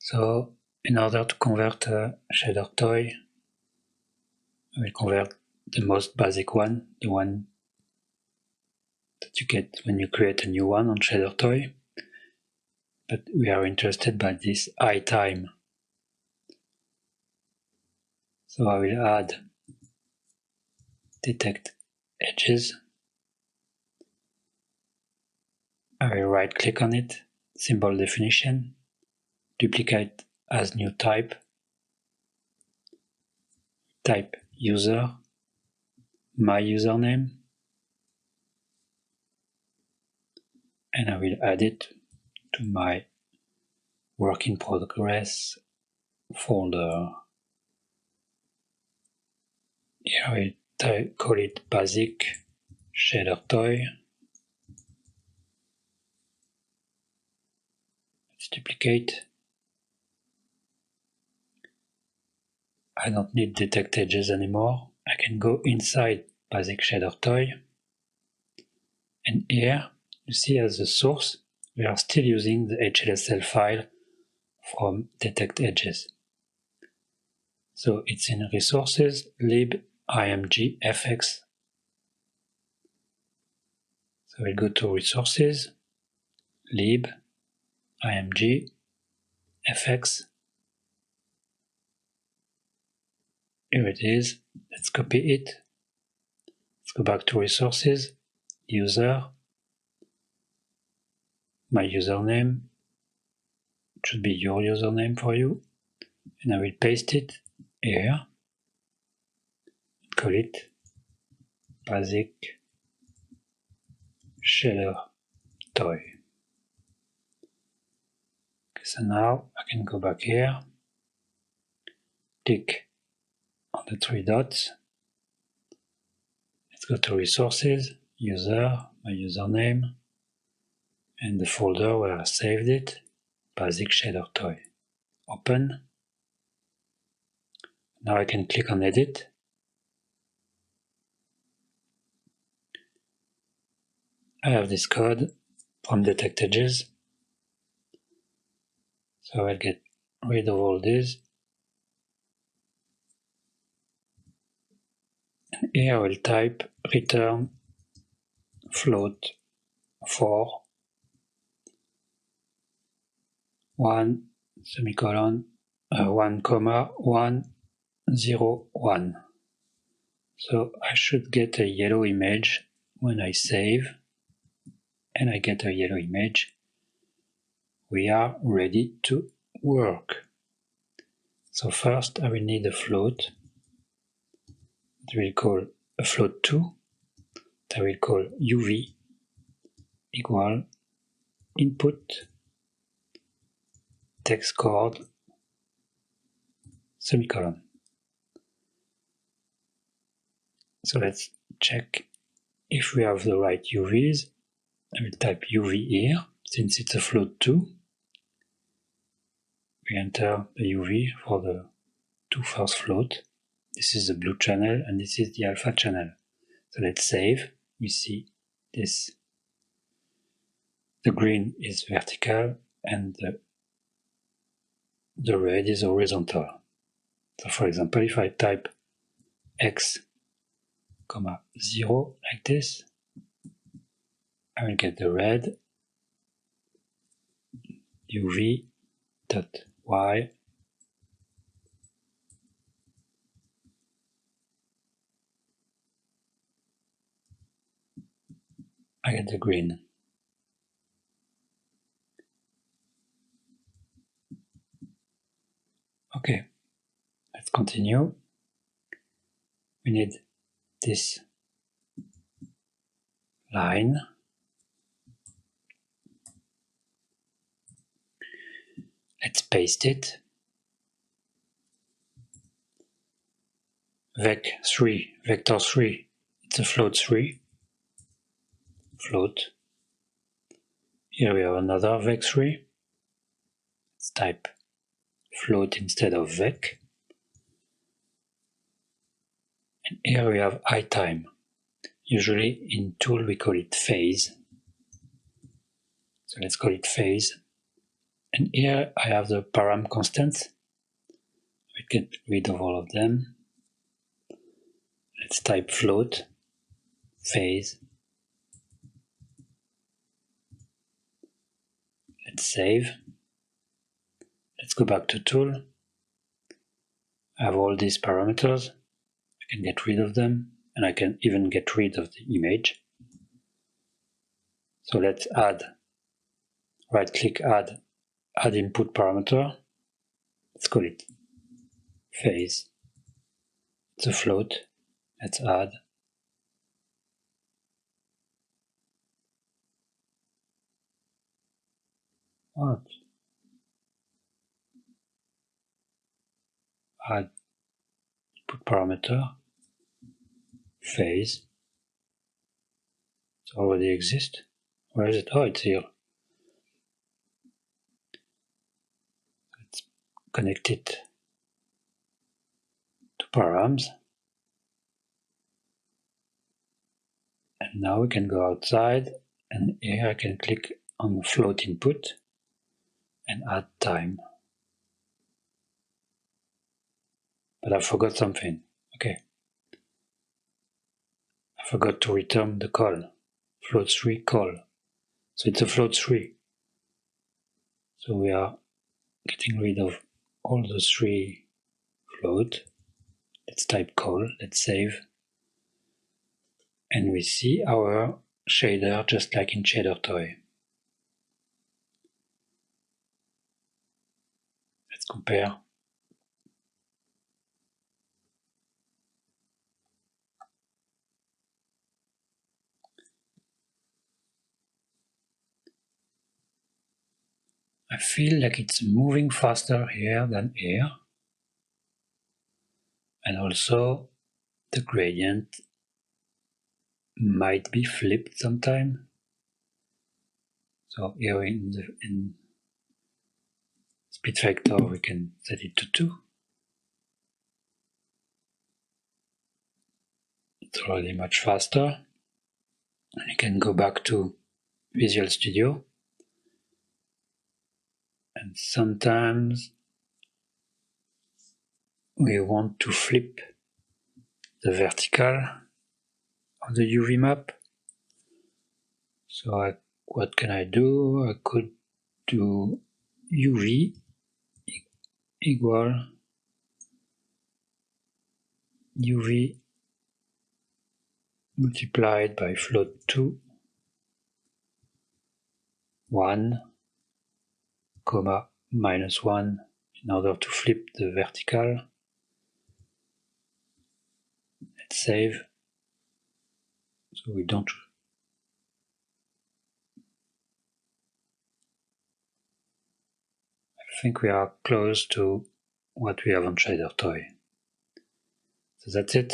So in order to convert ShaderToy, I will convert the most basic one, the one that you get when you create a new one on ShaderToy. But we are interested by this iTime. So I will add detect edges. I will right click on it, symbol definition, duplicate as new type, type user, my username, and I will add it to my work in progress folder. Here I will call it basic ShaderToy. Let's duplicate. I don't need detect edges anymore. I can go inside basic ShaderToy. And here you see as the source, we are still using the HLSL file from detect edges. So it's in resources, lib, img, fx. So we'll go to resources, lib, img, fx. Here it is. Let's copy it. Let's go back to resources, user, my username. It should be your username for you. And I will paste it here. Call it basic ShaderToy. Okay, so now I can go back here, click on the three dots. Let's go to resources, user, my username, and the folder where I saved it, basic ShaderToy. Open. Now I can click on edit. I have this code from detect edges. So I'll get rid of all this. And here I will type return float for 1 semicolon 1 comma 101. So I should get a yellow image when I save, and I get a yellow image. We are ready to work. So first I will need a float that we will call a float2, that I will call uv equal input text chord semicolon. So let's check if we have the right UVs. I will type UV here. Since it's a float2, we enter the UV for the two first float. This is the blue channel and this is the alpha channel. So let's save. We see this. The green is vertical and the red is horizontal. So for example, if I type x, 0 like this, I will get the red uv dot y I get the green. Okay, let's continue. We need this line. Let's paste it. Vec3, vector 3, it's a float 3. Float. Here we have another vec3. Let's type float instead of vec. And here we have iTime. Usually in Tooll we call it phase. So let's call it phase. And here I have the param constants. I get rid of all of them. Let's type float, phase. Let's save. Let's go back to Tooll. I have all these parameters. I can get rid of them, and I can even get rid of the image. So let's add, right-click, add input parameter. Let's call it phase. It's a float. Let's add. What? Add input parameter, phase. It already exists. Where is it? Oh, it's here. Let's connect it to params. And now we can go outside, and here I can click on float input and add time. But I forgot something. Okay. I forgot to return the call. Float3 call. So it's a float3. So we are getting rid of all the 3 float. Let's type call. Let's save. And we see our shader just like in ShaderToy. Let's compare. I feel like it's moving faster here than here. And also the gradient might be flipped sometime. So here in speed factor we can set it to 2. It's already much faster. And you can go back to Visual Studio. And sometimes we want to flip the vertical of the UV map. So what can I do? I could do UV equal UV multiplied by float2 1, comma, -1 in order to flip the vertical. Let's save. So we don't. I think we are close to what we have on ShaderToy. So that's it.